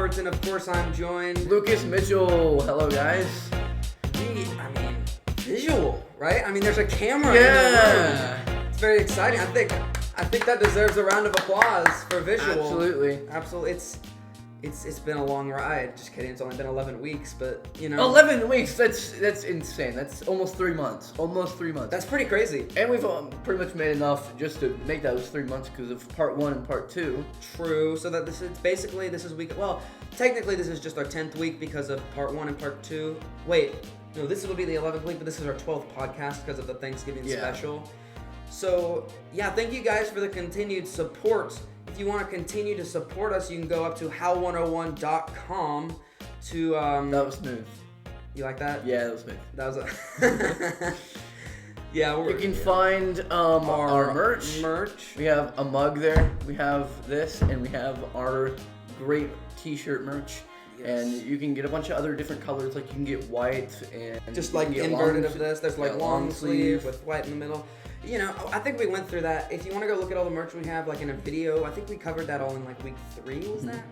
Roberts, and of course I'm joined... Lucas Mitchell. Hello, guys. Visual, right? I mean, there's a camera in the room. It's very exciting. I think that deserves a round of applause for visual. Absolutely. It's been a long ride. Just kidding. It's only been 11 weeks, but 11 weeks. That's insane. That's almost 3 months. That's pretty crazy. And we've pretty much made enough just to make those 3 months because of part 1 and part 2. True. So that this is week. Well, technically this is just our 10th week because of part 1 and part 2. Wait, no, this will be the 11th week, but this is our 12th podcast because of the Thanksgiving special. So yeah, thank you guys for the continued support. If you want to continue to support us, you can go up to HowePodcast101.com to That was smooth. You like that? Yeah, that was smooth. That was yeah. You can find our merch. We have a mug there. We have this, and we have our great T-shirt merch. Yes. And you can get a bunch of other different colors. Like you can get white and just like inverted of this. There's like long sleeve with white in the middle. I think we went through that. If you want to go look at all the merch we have, like in a video, I think we covered that all in like week 3. Was that?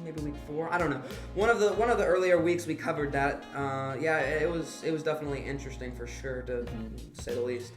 Maybe week 4. I don't know. One of the earlier weeks we covered that. It was definitely interesting for sure, to say the least.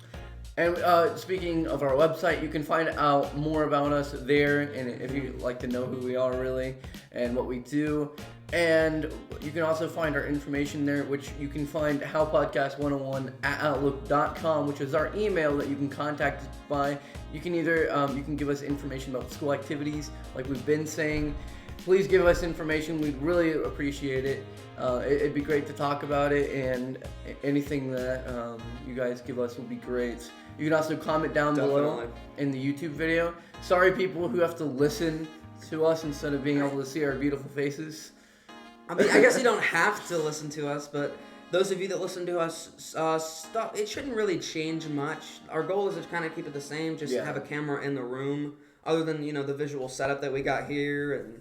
And speaking of our website, you can find out more about us there, and if you'd like to know who we are really and what we do. And you can also find our information there, which you can find HowePodcast101 at Outlook.com, which is our email that you can contact us by. You can either you can give us information about school activities, like we've been saying. Please give us information. We'd really appreciate it. It'd be great to talk about it, and anything that you guys give us will be great. You can also comment down below in the YouTube video. Sorry, people who have to listen to us instead of being able to see our beautiful faces. I mean, I guess you don't have to listen to us, but those of you that listen to us, stop. It shouldn't really change much. Our goal is to kind of keep it the same, just have a camera in the room, other than, the visual setup that we got here and,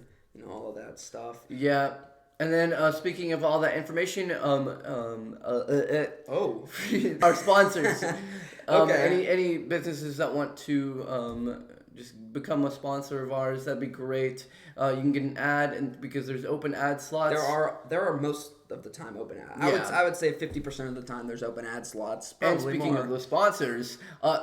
all of that stuff. Yeah. And then speaking of all that information, our sponsors. Okay. Any businesses that want to just become a sponsor of ours, that'd be great. You can get an ad, and because there's open ad slots. There are most of the time open ad. I would say 50% of the time there's open ad slots. Probably and speaking more. of the sponsors,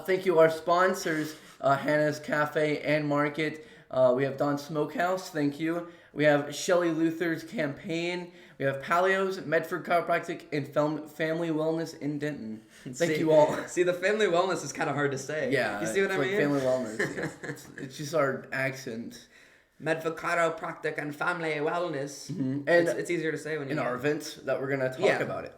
thank you our sponsors, Hannah's Cafe and Market. We have Don Smokehouse, thank you. We have Shelley Luther's Campaign. We have Paleo's, Medford Chiropractic, and Family Wellness in Denton. Thank you all. See, the family wellness is kind of hard to say. Yeah. You see what I mean? Family wellness. Yeah. It's just our accent. Medford Chiropractic and Family Wellness. Mm-hmm. And it's easier to say when you in our events that we're going to talk about it.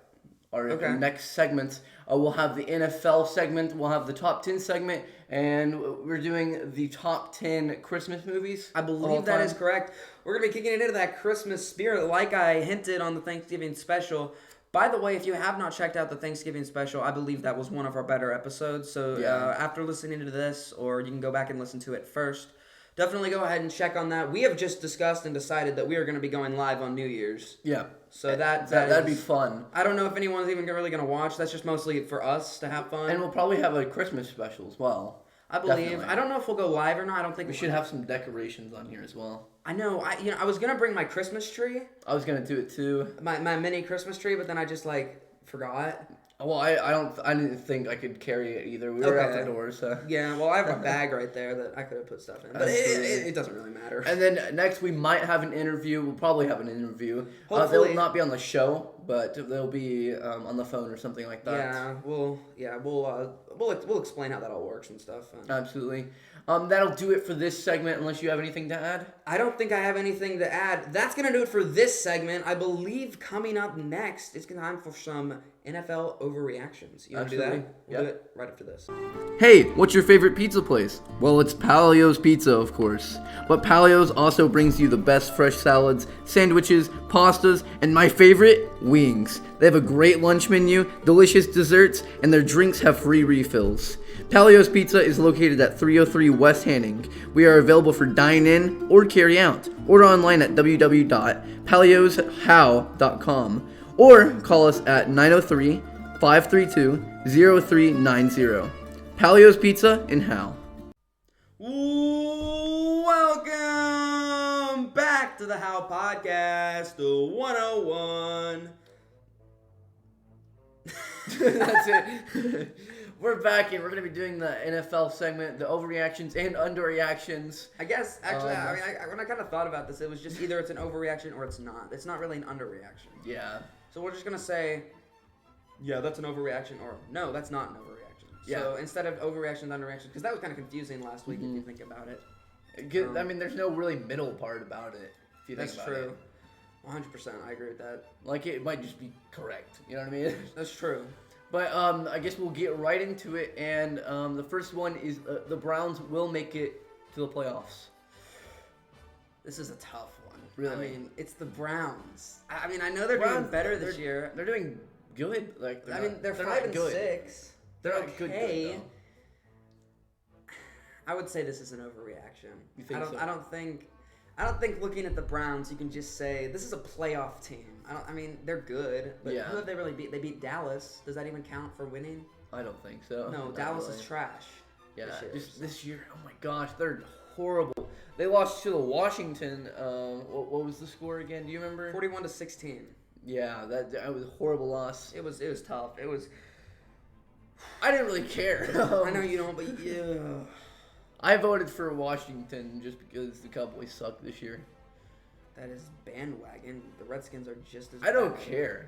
Our next segments, we'll have the NFL segment, we'll have the top 10 segment, and we're doing the top 10 Christmas movies. I believe that is correct. We're going to be kicking it into that Christmas spirit like I hinted on the Thanksgiving special. By the way, if you have not checked out the Thanksgiving special, I believe that was one of our better episodes. So after listening to this, or you can go back and listen to it first, definitely go ahead and check on that. We have just discussed and decided that we are going to be going live on New Year's. Yeah. So that'd be fun. I don't know if anyone's even really going to watch. That's just mostly for us to have fun. And we'll probably have a Christmas special as well. I believe. Definitely. I don't know if we'll go live or not. I don't think we should have some decorations on here as well. I know. I was going to bring my Christmas tree. I was going to do it too. My mini Christmas tree, but then I just forgot. Well, I didn't think I could carry it either. We were out the door, so. Yeah, well, I have a bag right there that I could have put stuff in, but it doesn't really matter. And then next we might have an interview. We'll probably have an interview. Hopefully. They'll not be on the show, but they'll be on the phone or something like that. Yeah, we'll explain how that all works and stuff. Absolutely. That'll do it for this segment, unless you have anything to add. I don't think I have anything to add. That's gonna do it for this segment. I believe coming up next, it's time for some NFL overreactions. You want to do that? We'll do it right after this. Hey, what's your favorite pizza place? Well, it's Paleo's Pizza, of course. But Paleo's also brings you the best fresh salads, sandwiches, pastas, and my favorite, wings. They have a great lunch menu, delicious desserts, and their drinks have free refills. Paleo's Pizza is located at 303 West Hanning. We are available for dine-in or carry-out. Order online at www.paleoshow.com or call us at 903-532-0390. Paleo's Pizza in Howe. Welcome back to the HowePodcast101. That's it. We're back and we're going to be doing the NFL segment, the overreactions and underreactions. I guess, actually, when I kind of thought about this, it was just either it's an overreaction or it's not. It's not really an underreaction. Yeah. So we're just going to say, yeah, that's an overreaction, or no, that's not an overreaction. Yeah. So instead of overreaction and underreaction, because that was kind of confusing last week if you think about it. I mean, there's no really middle part about it, if you think about it. That's true. 100%, I agree with that. Like, it might just be correct, you know what I mean? That's true. But I guess we'll get right into it, and the first one is the Browns will make it to the playoffs. This is a tough one. Really? I mean, it's the Browns. I mean, I know they're doing better this year. They're doing good. Like, they're 5-6. They're not good, though. I would say this is an overreaction. You think so? I don't think looking at the Browns, you can just say this is a playoff team. I mean, they're good, but who have they really beat? They beat Dallas. Does that even count for winning? I don't think so. No, Dallas is trash. Yeah, this year. Oh my gosh, they're horrible. They lost to the Washington. What was the score again? Do you remember? 41-16. Yeah, that was a horrible loss. It was tough. I didn't really care. I know you don't, but yeah. I voted for Washington just because the Cowboys suck this year. That is bandwagon. The Redskins are just as I don't care.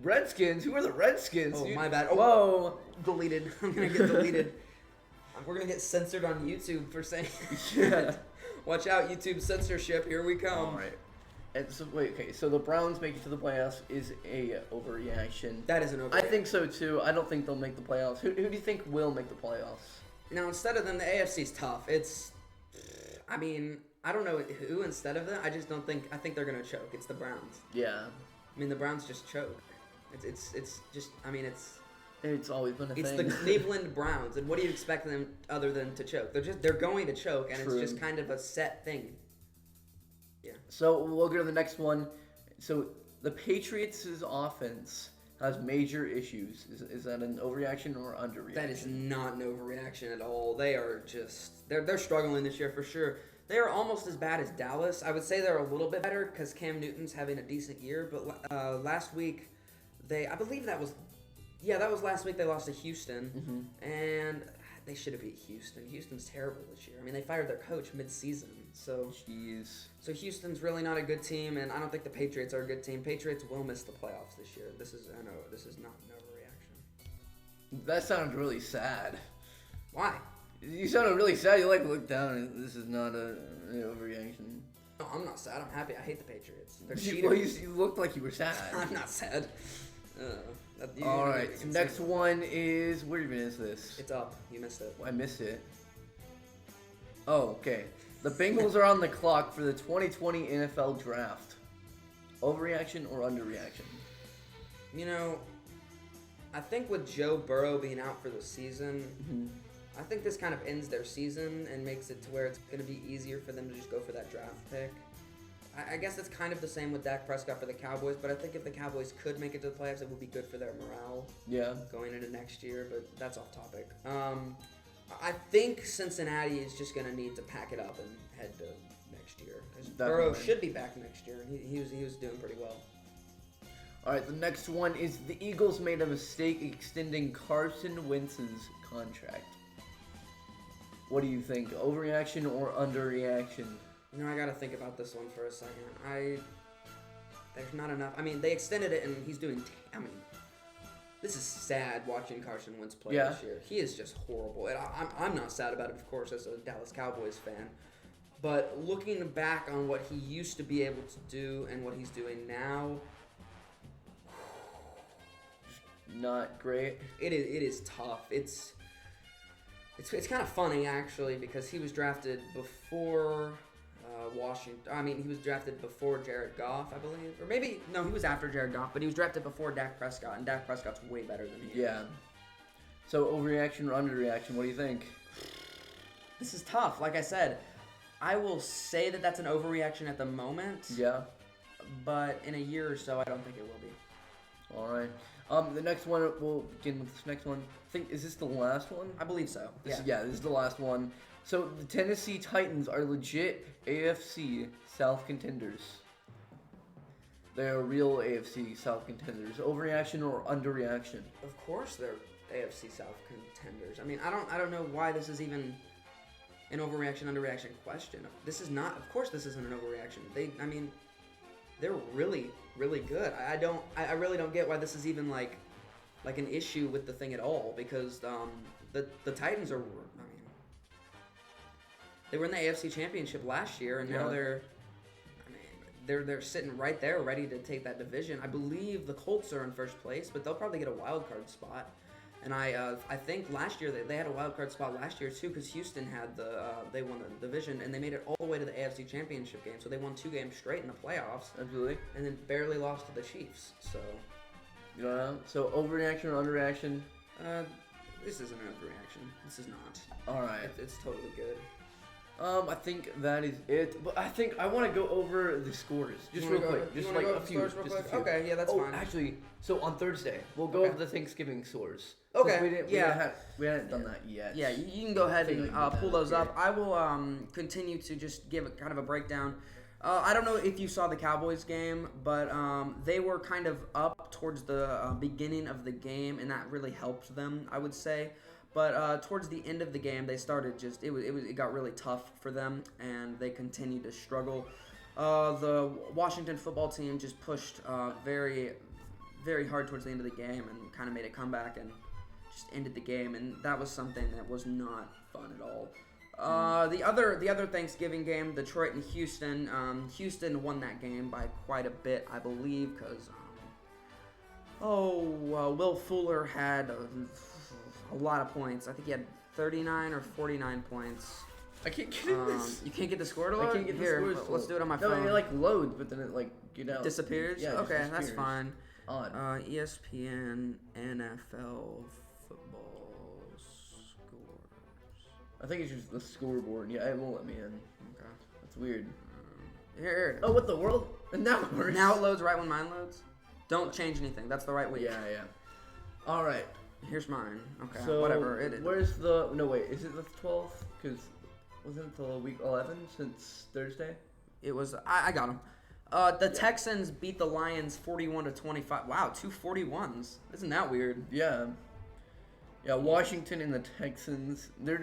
Redskins? Who are the Redskins? Oh, my bad. Oh, whoa. Deleted. I'm going to get deleted. We're going to get censored on YouTube for saying yeah. Watch out, YouTube censorship. Here we come. All right. And so, so the Browns make it to the playoffs is a overreaction. That is an overreaction. I think so, too. I don't think they'll make the playoffs. Who do you think will make the playoffs? Now, instead of them, the AFC's tough. I mean, I don't know who instead of them. I just don't think. I think they're gonna choke. It's the Browns. Yeah. I mean, the Browns just choke. It's just. I mean, it's always been a thing. It's the Cleveland Browns, and what do you expect them other than to choke? They're going to choke, and True. It's just kind of a set thing. Yeah. So we'll go to the next one. So the Patriots' offense has major issues. Is that an overreaction or underreaction? That is not an overreaction at all. They are just they're struggling this year for sure. They are almost as bad as Dallas. I would say they're a little bit better because Cam Newton's having a decent year. But last week, I believe that was last week they lost to Houston, and they should have beat Houston. Houston's terrible this year. I mean, they fired their coach mid-season. So So Houston's really not a good team, and I don't think the Patriots are a good team. Patriots will miss the playoffs this year. This is not an overreaction. That sounds really sad. Why? You sounded really sad. You looked down and this is not an overreaction. No, I'm not sad. I'm happy. I hate the Patriots. They're cheaters. Well, you looked like you were sad. I'm not sad. All right. Next one is, where even is this? It's up. You missed it. I missed it. Oh, okay. The Bengals are on the clock for the 2020 NFL Draft. Overreaction or underreaction? You know, I think with Joe Burrow being out for the season, I think this kind of ends their season and makes it to where it's going to be easier for them to just go for that draft pick. I guess it's kind of the same with Dak Prescott for the Cowboys, but I think if the Cowboys could make it to the playoffs, it would be good for their morale. Yeah. Going into next year, but that's off topic. I think Cincinnati is just going to need to pack it up and head to next year. Burrow should be back next year, and he was doing pretty well. All right, the next one is the Eagles made a mistake extending Carson Wentz's contract. What do you think, overreaction or underreaction? You know, I got to think about this one for a second. There's not enough. I mean, they extended it, and he's doing. This is sad watching Carson Wentz play this year. He is just horrible. And I'm not sad about it, of course, as a Dallas Cowboys fan. But looking back on what he used to be able to do and what he's doing now, not great. It is tough. It's kind of funny actually because he was drafted before Washington. I mean, he was drafted before Jared Goff, I believe, or maybe no, he was after Jared Goff, but he was drafted before Dak Prescott, and Dak Prescott's way better than he is. Yeah. So overreaction or underreaction? What do you think? This is tough. Like I said, I will say that that's an overreaction at the moment. Yeah. But in a year or so, I don't think it will be. All right. The next one, we'll begin with this next one. Is this the last one? I believe so. This is the last one. So the Tennessee Titans are legit AFC South contenders. They're real AFC South contenders. Overreaction or underreaction? Of course they're AFC South contenders. I mean, I don't know why this is even an overreaction, underreaction question. This is not. Of course, this isn't an overreaction. They're really, really good. I really don't get why this is even like an issue with the thing at all, because the Titans are. I mean, they were in the AFC Championship last year, and now they're sitting right there, ready to take that division. I believe the Colts are in first place, but they'll probably get a wild card spot. And I think last year they had a wild card spot last year too, because Houston had they won the division, and they made it all the way to the AFC Championship game. So they won 2 games straight in the playoffs. Absolutely. And then barely lost to the Chiefs. So. So overreaction or underreaction? This isn't an overreaction. This is not. All right. It's totally good. I think that is it. But I think I want to go over the scores just real quick. Just like a few. Okay, yeah, that's fine. Actually, so on Thursday we'll go over the Thanksgiving scores. Okay. We hadn't done that yet. Yeah, you can go ahead and pull those up. I will continue to just give kind of a breakdown. I don't know if you saw the Cowboys game, but they were kind of up towards the beginning of the game, and that really helped them, I would say. But towards the end of the game, they started it got really tough for them, and they continued to struggle. The Washington football team just pushed very, very hard towards the end of the game, and kind of made a comeback and just ended the game, and that was something that was not fun at all. The other Thanksgiving game, Detroit and Houston. Houston won that game by quite a bit, I believe, because Will Fuller had a lot of points. I think he had 39 or 49 points. I can't get this. You can't get the score to load? I can't get the Here, scores. let's do it on my phone. No, it like loads, but then it disappears. Yeah, okay, disappears. that's fine. Odd. ESPN NFL football scores. I think it's just the scoreboard. Yeah, it won't let me in. Okay, that's weird. Here. Oh, what the world? Now it works. Now it loads right when mine loads. Don't change anything. That's the right week. Yeah. All right. Here's mine. Okay, so whatever. Where's the... No, wait. Is it the 12th? Because wasn't it the week 11 since Thursday? It was... I got them. The Texans beat the Lions 41-25. Wow, 2 41s. Isn't that weird? Yeah. Yeah, Washington and the Texans, they're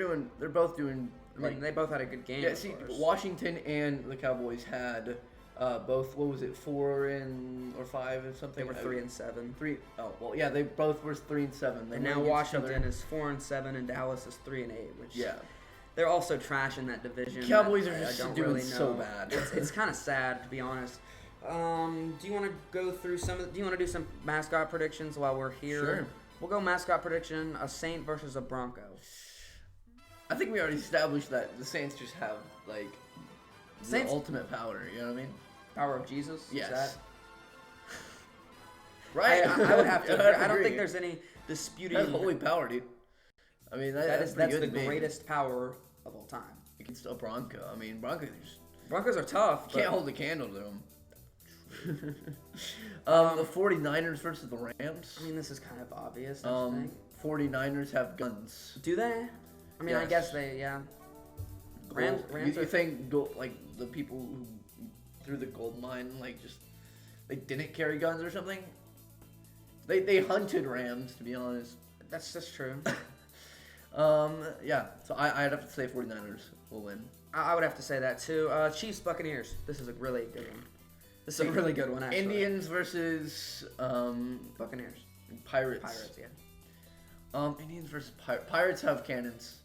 both doing... I mean, they both had a good game. Yeah, see, Washington and the Cowboys had... both, what was it, 4 or 5 or something? They were 3 and 7. They both were 3 and 7. And now Washington is 4 and 7, and Dallas is 3 and 8. Which they're also trash in that division. Cowboys are just doing really so bad. It's kind of sad, to be honest. Do you want to go through do you want to do some mascot predictions while we're here? Sure. We'll go mascot prediction: a Saint versus a Bronco. I think we already established that the Saints just have the ultimate power. You know what I mean? Power of Jesus? Yes. Is that... Right? I would have to agree. I don't think there's any disputing. That's holy power, dude. I mean, that's the greatest power of all time. Against a Bronco. I mean, Broncos are tough. Can't hold a candle to them. The 49ers versus the Rams. I mean, this is kind of obvious. 49ers have guns. Do they? I mean, yes. I guess they, Rams you think the people who through the gold mine they didn't carry guns or something? They hunted Rams, to be honest. That's just true. Yeah. So I'd have to say 49ers will win. I would have to say that too. Chiefs Buccaneers. This is a really good one. This is a really good one, actually. Indians versus Buccaneers. Pirates. Pirates, yeah. Indians versus Pirates have cannons.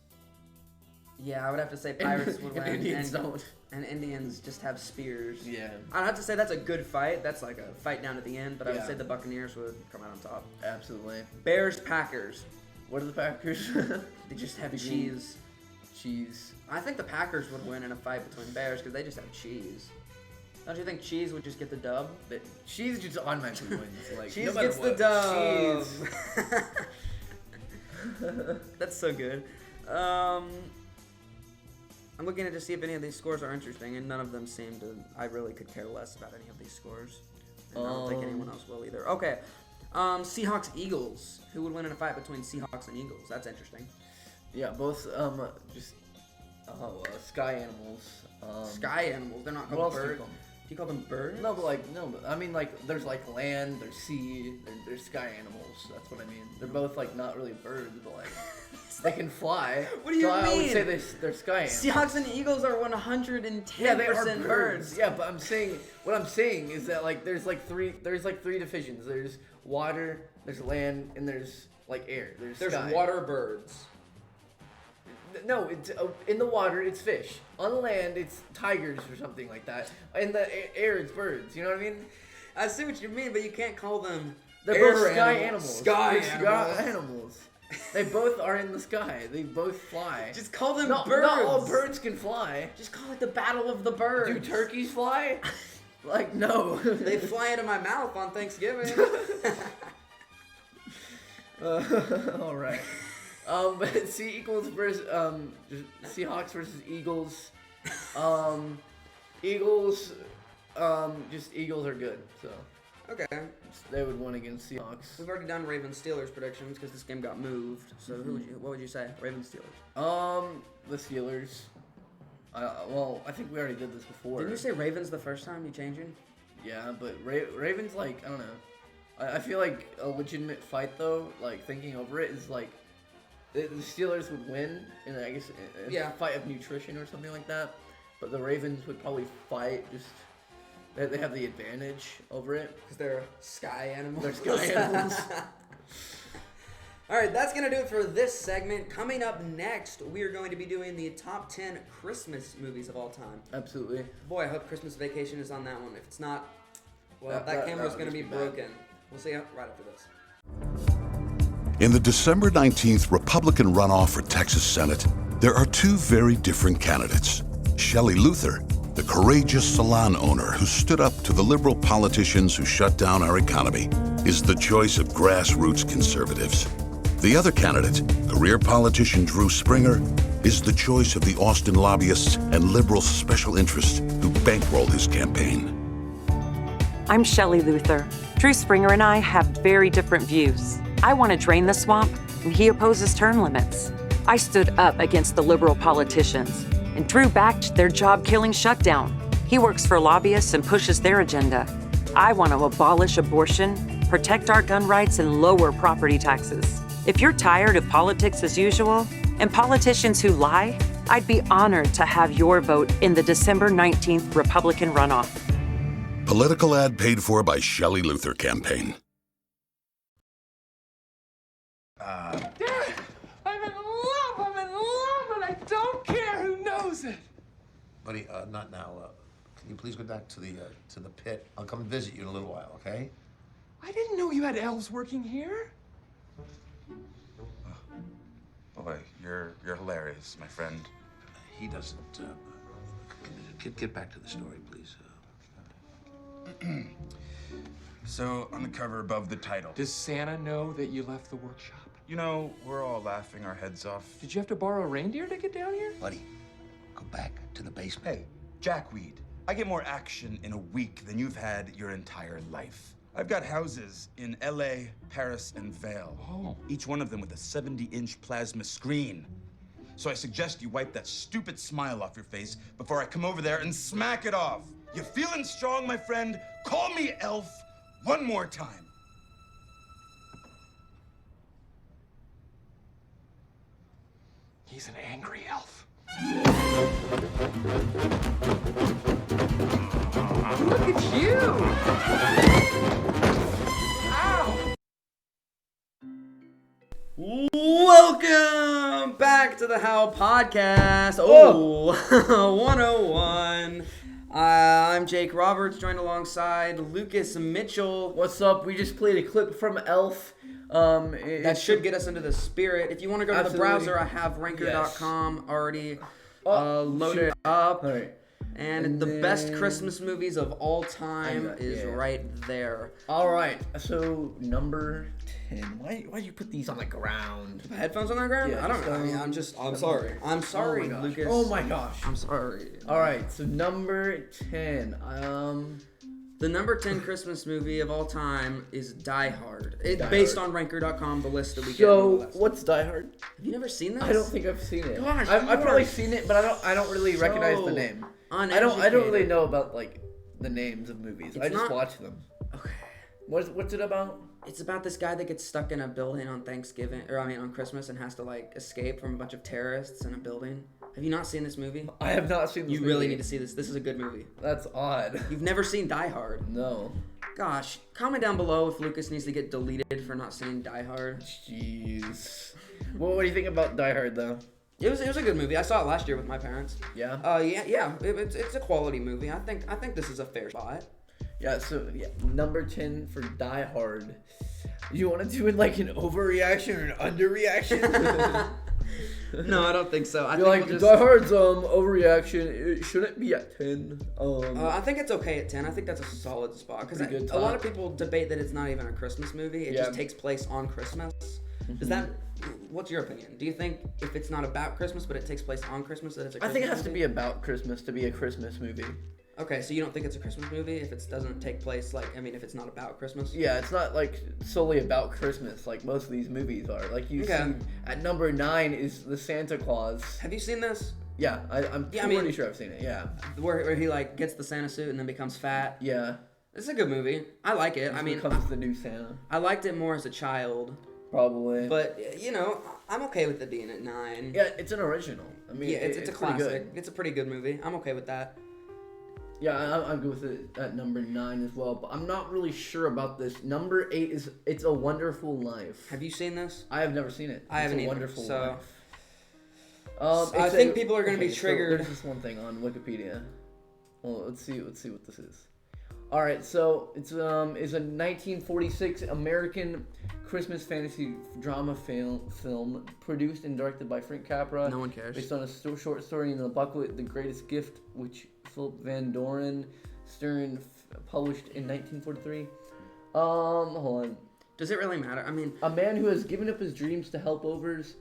Yeah, I would have to say Pirates would win. Indians don't. And Indians just have spears. Yeah. I'd have to say that's a good fight. That's like a fight down at the end, but I would say the Buccaneers would come out on top. Absolutely. Bears Packers. What are the Packers? They just have cheese. Cheese. I think the Packers would win in a fight between Bears because they just have cheese. Don't you think cheese would just get the dub? Cheese just automatically wins. Cheese gets the dub. Cheese. That's so good. I'm looking to see if any of these scores are interesting, and none of them seem to. I really could care less about any of these scores. And I don't think anyone else will either. Okay. Seahawks Eagles. Who would win in a fight between Seahawks and Eagles? That's interesting. Yeah, both just Sky animals. Sky animals. They're not What called else do you birds. call them? Do you call them birds? No, but I mean, like, there's like land, there's sea, there's sky animals. That's what I mean. They're both like not really birds, but like they can fly. What do you mean? I would say they're sky animals. Seahawks and eagles are 110% Yeah, they are birds. Yeah, but what I'm saying is that like there's like three divisions. There's water, there's land, and there's like air. There's sky. Water birds. No, it's in the water it's fish. On land it's tigers or something like that. In the air it's birds. You know what I mean? I see what you mean, but you can't call them. They're both sky animals. Sky animals. They both are in the sky. They both fly. Just call them birds. Not all birds can fly. Just call it the Battle of the Birds. Do turkeys fly? Like, no. They fly into my mouth on Thanksgiving. All right. But Seahawks versus Eagles. Eagles are good. So. Okay. They would win against Seahawks. We've already done Ravens Steelers predictions because this game got moved. So what would you say? Ravens Steelers. The Steelers. Well, I think we already did this before. Didn't you say Ravens the first time? You changing? Yeah, but Ravens, like, I don't know. I feel like a legitimate fight though. Like, thinking over it is like the Steelers would win in, I guess, a fight of nutrition or something like that. But the Ravens would probably fight just. They have the advantage over it. Because they're sky animals. They're sky animals. All right, that's going to do it for this segment. Coming up next, we are going to be doing the top 10 Christmas movies of all time. Absolutely. Boy, I hope Christmas Vacation is on that one. If it's not, well, that camera's going to be broken. We'll see you right after this. In the December 19th Republican runoff for Texas Senate, there are two very different candidates. Shelley Luther, the courageous salon owner who stood up to the liberal politicians who shut down our economy, is the choice of grassroots conservatives. The other candidate, career politician Drew Springer, is the choice of the Austin lobbyists and liberal special interests who bankrolled his campaign. I'm Shelley Luther. Drew Springer and I have very different views. I want to drain the swamp, and he opposes term limits. I stood up against the liberal politicians, and Drew backed their job-killing shutdown. He works for lobbyists and pushes their agenda. I want to abolish abortion, protect our gun rights, and lower property taxes. If you're tired of politics as usual and politicians who lie, I'd be honored to have your vote in the December 19th Republican runoff. Political ad paid for by Shelley Luther campaign. Dad, I'm in love, and I don't care who knows it. Buddy, not now. Can you please go back to the pit? I'll come and visit you in a little while, okay? I didn't know you had elves working here. Boy, you're hilarious, my friend. He doesn't. Get back to the story, please. So, on the cover above the title. Does Santa know that you left the workshop? You know, we're all laughing our heads off. Did you have to borrow a reindeer to get down here? Buddy, go back to the basement. Hey, Jackweed, I get more action in a week than you've had your entire life. I've got houses in LA, Paris, and Vail. Oh. Each one of them with a 70-inch plasma screen. So I suggest you wipe that stupid smile off your face before I come over there and smack it off. You feeling strong, my friend? Call me Elf one more time. He's an angry elf. Look at you! Ow! Welcome back to the How Podcast. 101. I'm Jake Roberts, joined alongside Lucas Mitchell. What's up? We just played a clip from Elf. That should get us into the spirit. If you want to go to the browser, I have ranker.com already loaded up. All right. And the best Christmas movies of all time is right there. All right. So number 10. Why do you put these on the ground? The headphones on the ground? Yeah, I don't know. I mean, I'm sorry. I'm sorry, Lucas. Oh my gosh. I'm sorry. All right. So number 10. The The number 10 Christmas movie of all time is Die Hard. Die Based Hard. on Ranker.com, the list that we get. So, what's Die Hard? Have you never seen this? I don't think I've seen it. Gosh, I've probably seen it, but I don't really recognize the name. I don't really know about like the names of movies. I just watch them. Okay. What's it about? It's about this guy that gets stuck in a building on on Christmas and has to like escape from a bunch of terrorists in a building. Have you not seen this movie? I have not seen this movie. You really need to see this. This is a good movie. That's odd. You've never seen Die Hard? No. Gosh, comment down below if Lucas needs to get deleted for not seeing Die Hard. Jeez. Well, what do you think about Die Hard though? It was a good movie. I saw it last year with my parents. Yeah. Yeah. It's a quality movie. I think this is a fair spot. Yeah. So number 10 for Die Hard. You want to do it like an overreaction or an underreaction? No, I don't think so. I You're think like, Die Hard's overreaction. It shouldn't be at 10. I think it's okay at 10. I think that's a solid spot because a lot of people debate that it's not even a Christmas movie. It just takes place on Christmas. What's your opinion? Do you think if it's not about Christmas but it takes place on Christmas that it's a Christmas I think it has movie? to be about Christmas to be a Christmas movie. Okay, so you don't think it's a Christmas movie if it doesn't take place if it's not about Christmas? Yeah, it's not like solely about Christmas like most of these movies are. Like you see at number 9 is the Santa Claus. Have you seen this? Yeah, I'm pretty sure I've seen it. Yeah, where he like gets the Santa suit and then becomes fat. Yeah, it's a good movie. I like it. Becomes the new Santa. I liked it more as a child. Probably. But I'm okay with it being at 9. Yeah, it's an original. I mean, it's a classic. It's a pretty good movie. I'm okay with that. Yeah, I'm good with it at number 9 as well, but I'm not really sure about this. Number 8 is It's a Wonderful Life. Have you seen this? I have never seen it. I haven't It's a either, Wonderful so... Life. I think people are going to be triggered. There's this one thing on Wikipedia. Well, let's see what this is. All right, so it's a 1946 American Christmas fantasy drama film produced and directed by Frank Capra. No one cares. Based on a short story in the booklet The Greatest Gift, which Philip Van Doren Stern published in 1943. Hold on. Does it really matter? I mean, a man who has given up his dreams to help others,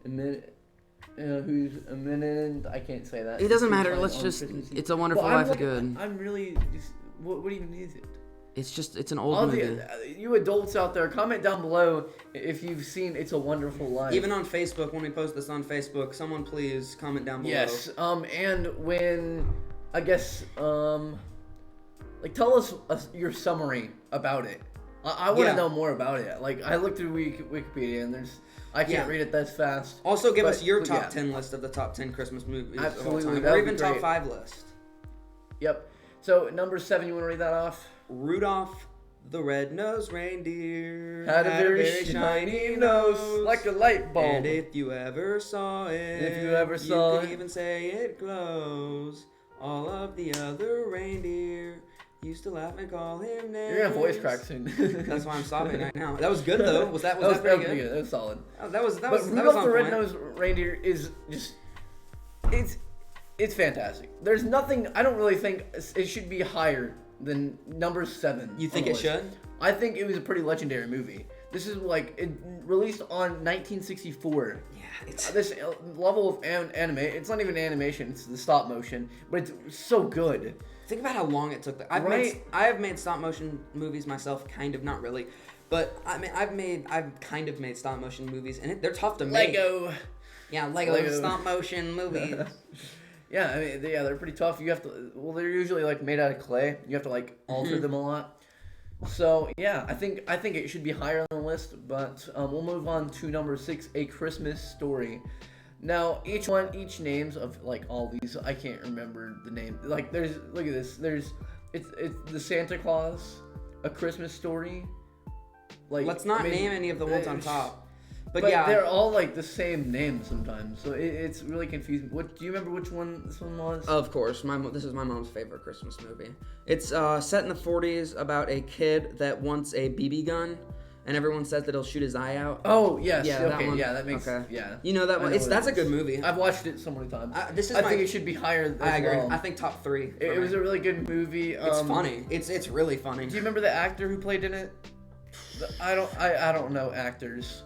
who's imminent. I can't say that. It doesn't matter. Let's just. It's a Wonderful Life. Is good. I'm really. What even is it? It's an old movie. You adults out there, comment down below if you've seen It's a Wonderful Life. Even on Facebook, when we post this on Facebook, someone please comment down below. Yes. And when I guess tell us your summary about it. I want to know more about it. Like I looked through Wikipedia and I can't read it that fast. Also, give us your top 10 list of the top 10 Christmas movies of all time, or even top 5 list. Yep. So number 7, you want to read that off? Rudolph the Red-Nosed Reindeer had a very shiny nose, like a light bulb. And if you ever saw it, you could even say it glows. All of the other reindeer used to laugh and call him names. You're gonna voice crack soon. That's why I'm sobbing right now. That was good though. Was that pretty good? That was solid. That was Rudolph the Red-Nosed Reindeer is just it's fantastic. There's nothing. I don't really think it should be higher than number 7. You think it should? I think it was a pretty legendary movie. This is it released on 1964. Yeah, it's this level of anime. It's not even animation. It's the stop motion, but it's so good. Think about how long it took. I have made stop motion movies myself, kind of, not really, but I mean I've kind of made stop motion movies, and they're tough to make. Lego stop motion movies. Yeah, I mean, they're pretty tough. You have to. Well, they're usually made out of clay. You have to alter them a lot. So yeah, I think it should be higher on the list. But we'll move on to number 6, A Christmas Story. Now each names of all these, I can't remember the name. Look at this. It's the Santa Claus, A Christmas Story. Let's not name any of the ones on top. But yeah, they're all the same name sometimes, so it's really confusing. Do you remember which one this one was? Of course, this is my mom's favorite Christmas movie. It's set in the 40s about a kid that wants a BB gun, and everyone says that he'll shoot his eye out. Oh yes, yeah, okay, that one. Yeah, that makes yeah. You know that one? That's a good movie. I've watched it so many times. I think it should be higher. I agree. Well. I think top 3. It was a really good movie. It's funny. It's really funny. Do you remember the actor who played in it? I don't know actors.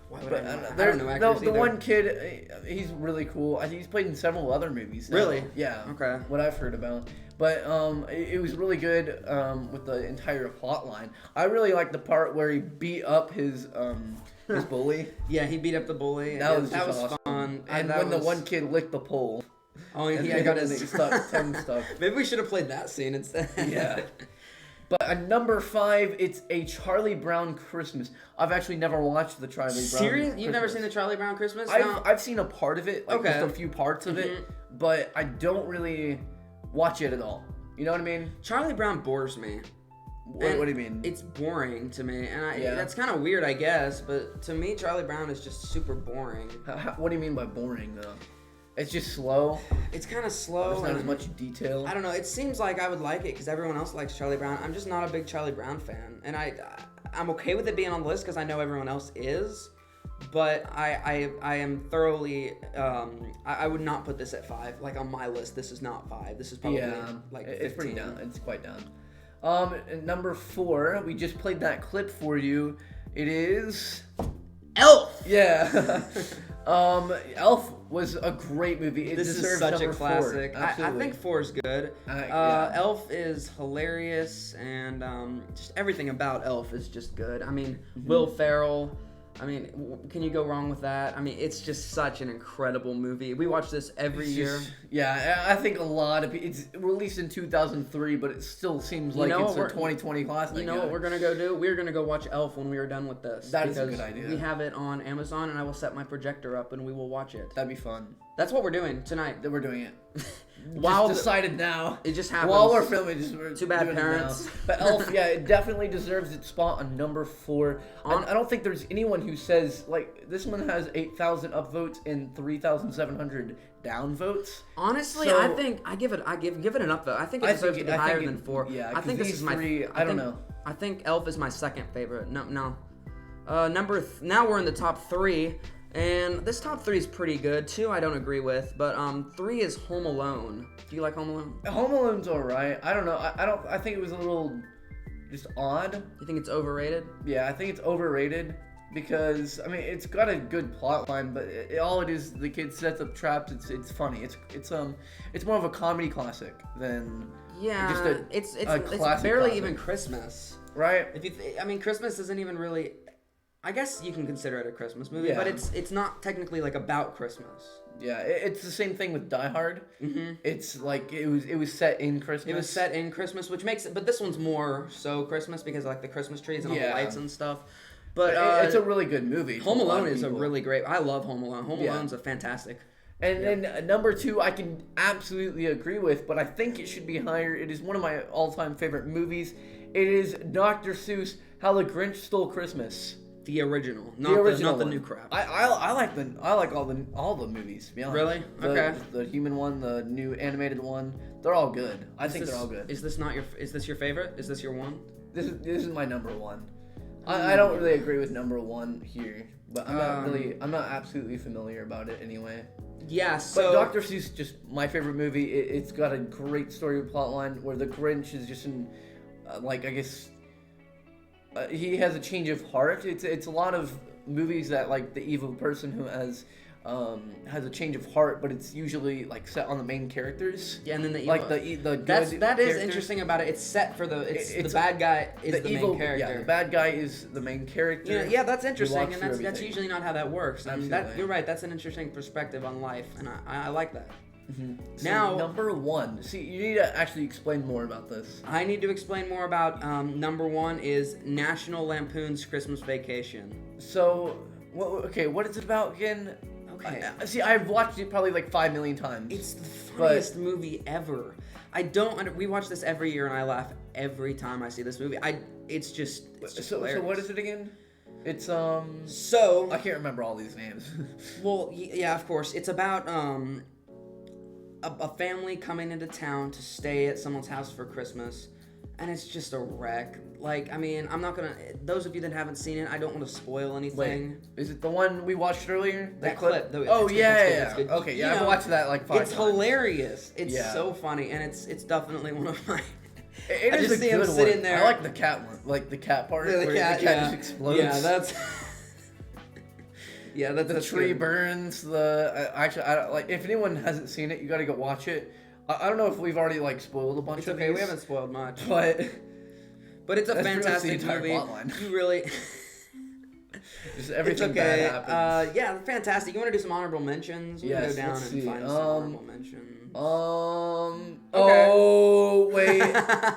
Why would I don't know actors either. The one kid, he's really cool. He's played in several other movies now. Really? Yeah. Okay. What I've heard about. But it was really good with the entire plot line. I really liked the part where he beat up his bully. Yeah, he beat up the bully. That was awesome. fun. And when the one kid licked the pole. Oh, yeah, I got his tongue stuff. Maybe we should have played that scene instead. Yeah. But at number 5, it's A Charlie Brown Christmas. I've actually never watched the Charlie Brown Serious? Christmas. You've never seen the Charlie Brown Christmas? I've seen a part of it, like Okay. just a few parts of it, but I don't really watch it at all. You know what I mean? Charlie Brown bores me. What do you mean? It's boring to me, and Yeah. that's kind of weird, I guess. But to me, Charlie Brown is just super boring. What do you mean by boring, though? It's just slow. It's kind of slow. There's not as and much detail. I don't know. It seems like I would like it because everyone else likes Charlie Brown. I'm just not a big Charlie Brown fan, and I'm okay with it being on the list because I know everyone else is. But I am thoroughly. I would not put this at 5. Like on my list, this is not 5. This is probably like 15. It's pretty down. It's quite down. At number 4, we just played that clip for you. It is Elf. Yeah. Elf was a great movie. It This is deserves such a number 4. classic. I Absolutely. think 4 is good. Yeah. Elf is hilarious, and just everything about Elf is just good. I mean, Will Ferrell. I mean, can you go wrong with that? I mean, it's just such an incredible movie. We watch this every year. Yeah, I think a lot of people. It's released in 2003, but it still seems like it's a 2020 classic. You know what we're gonna go do? We're gonna go watch Elf when we are done with this. That is a good idea. We have it on Amazon, and I will set my projector up, and we will watch it. That'd be fun. That's what we're doing tonight. That we're doing it. Just decided now. It just happens. While we're filming, we're Too bad, doing it parents. now. But Elf, yeah, it definitely deserves its spot on number 4. I don't think there's anyone who says like this one has 8,000 upvotes and 3,700 downvotes. Honestly, So- I think I give it an up though. I think it deserves to be higher than 4. Yeah, I think this is my. I don't know. I think Elf is my second favorite. No. Now we're in the top 3, and this top 3 is pretty good. 2 I don't agree with, but 3 is Home Alone. Do you like Home Alone? Home Alone's alright. I don't know. I think it was a little just odd. You think it's overrated? Yeah, I think it's overrated because I mean it's got a good plot line, but all it is the kid sets up traps. It's funny. It's more of a comedy classic than just a it's classic barely classic. even Christmas. Right? If you, I mean, Christmas isn't even really. I guess you can consider it a Christmas movie, Yeah. but it's not technically like about Christmas. Yeah, it's the same thing with Die Hard. Mm-hmm. It's like it was set in Christmas. It was set in Christmas, which makes it, but this one's more so Christmas because of like the Christmas trees and all the Yeah. lights and stuff. But it's a really good movie. Home for a lot Alone of is a people. really great. I love Home Alone. Home Yeah. Alone's a fantastic. And then number 2, I can absolutely agree with, but I think it should be higher. It is one of my all-time favorite movies. It is Dr. Seuss' How the Grinch Stole Christmas. The original, The original not the one. new crap. I like all the movies. To be honest. Really? Okay. The human one, the new animated one, they're all good. I think they're all good. Is this your favorite? Is this your one? This is my number 1. I don't really agree with number 1 here, but I'm not absolutely familiar about it anyway. Yeah, so But Dr. Seuss, just my favorite movie. It's got a great story plot line where the Grinch is just in, he has a change of heart. It's a lot of movies that like the evil person who has a change of heart, but it's usually like set on the main characters. Yeah, and then the like evil, the good that is characters. interesting about it. It's set for the It's the bad guy is the evil, main character. Yeah, the bad guy is the main character. Yeah, that's who interesting, walks and through that's everything. usually not how that works. And Absolutely. you're right. That's an interesting perspective on life, and I like that. So Now number 1. See, you need to actually explain more about this. I need to explain more about number 1 is National Lampoon's Christmas Vacation. So, what is it about again? Okay. See, I've watched it probably like 5 million times. It's the funniest movie ever. We watch this every year, and I laugh every time I see this movie. It's just So what is it again? It's So I can't remember all these names. well, yeah, of course. It's about a family coming into town to stay at someone's house for Christmas, and it's just a wreck. Like, I mean, I'm not gonna. Those of you that haven't seen it, I don't want to spoil anything. Is it the one we watched earlier? That clip. Oh it's yeah. good. Okay, You yeah, I've know, watched that like 5 It's times. hilarious. It's Yeah. so funny, and it's definitely one of my. It I is just a see him good sitting one. there. I like the cat one, like the cat part where the cat just explodes. Yeah, that's. the that's tree good. burns. I don't like. If anyone hasn't seen it, you got to go watch it. I don't know if we've already like spoiled a bunch It's of okay, these. we haven't spoiled much. But it's a that's pretty much the fantastic entire movie. plotline. You really... just It's everything okay. bad happens. Yeah, fantastic. You want to do some honorable mentions? We're Yes, go down let's and see. find some honorable mentions. Okay. Oh wait,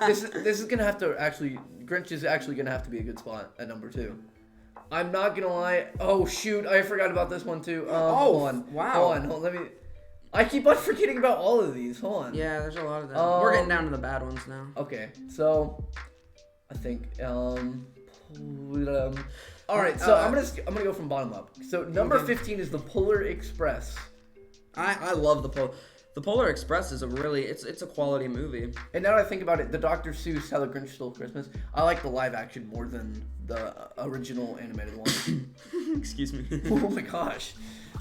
this is gonna have to actually. Grinch is actually gonna have to be a good spot at number 2. I'm not gonna lie. Oh shoot, I forgot about this one too. Hold on. Wow. Hold on. Let me. I keep on forgetting about all of these. Hold on. Yeah, there's a lot of them. We're getting down to the bad ones now. Okay, so I think all right, so I'm gonna go from bottom up. So number 15 is the Polar Express. I love the Polar Express is a really it's a quality movie. And now that I think about it, the Dr. Seuss How the Grinch Stole Christmas, I like the live action more than the original animated one. Excuse me. Oh my gosh.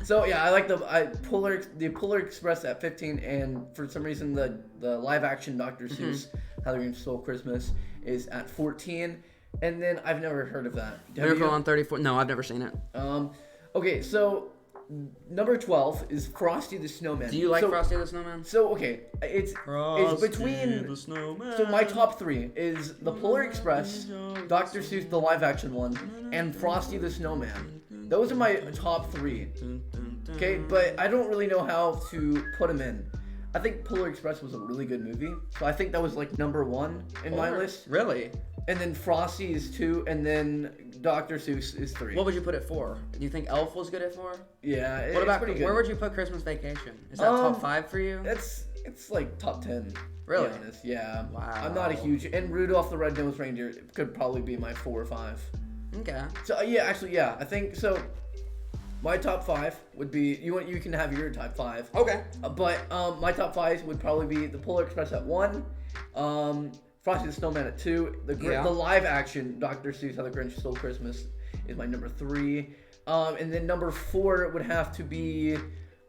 So yeah, I like the Polar Express at 15, and for some reason the live action Dr. Seuss How the Grinch Stole Christmas is at 14, and then I've never heard of that. Miracle on 34. No, I've never seen it. Okay, so number 12 is Frosty the Snowman. Do you like Frosty the Snowman? So okay, it's between the Snowman. So my top 3 is the Polar Express, Dr. Seuss the live action one, and Frosty the Snowman. Those are my top 3. Okay, but I don't really know how to put them in. I think Polar Express was a really good movie, so I think that was like number 1 in my list. Really? And then Frosty is 2, and then Dr. Seuss is 3. What would you put it for? Do you think Elf was good at 4? Yeah. What about pretty good. where would you put Christmas Vacation? Is that top 5 for you? It's like top 10. Really? To be honest. Yeah. Wow. I'm not a huge, and Rudolph the Red-Nosed Reindeer could probably be my 4 or 5. Okay. So yeah, actually yeah, I think so. My top 5 would be you can have your top 5. Okay. But my top 5 would probably be the Polar Express at 1, Frosty the Snowman at 2, the live action Dr. Seuss How the Grinch Stole Christmas is my number 3, and then number 4 would have to be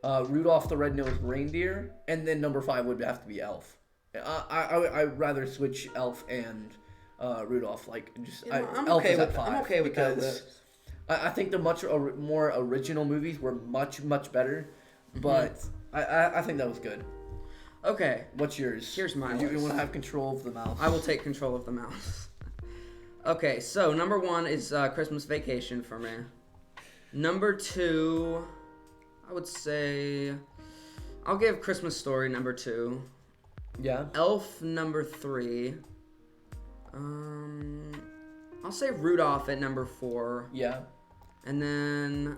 Rudolph the Red-Nosed Reindeer, and then number 5 would have to be Elf. I'd rather switch Elf and Rudolph, like just Elf is at 5. I'm okay with that list. I think the much more original movies were much better, but I think that was good. Okay. What's yours? Here's mine. You want to have control of the mouse. I will take control of the mouse. Okay, so number 1 is Christmas Vacation for me. Number 2, I would say, I'll give Christmas Story number 2. Yeah. Elf number 3. I'll say Rudolph at number 4. Yeah. And then,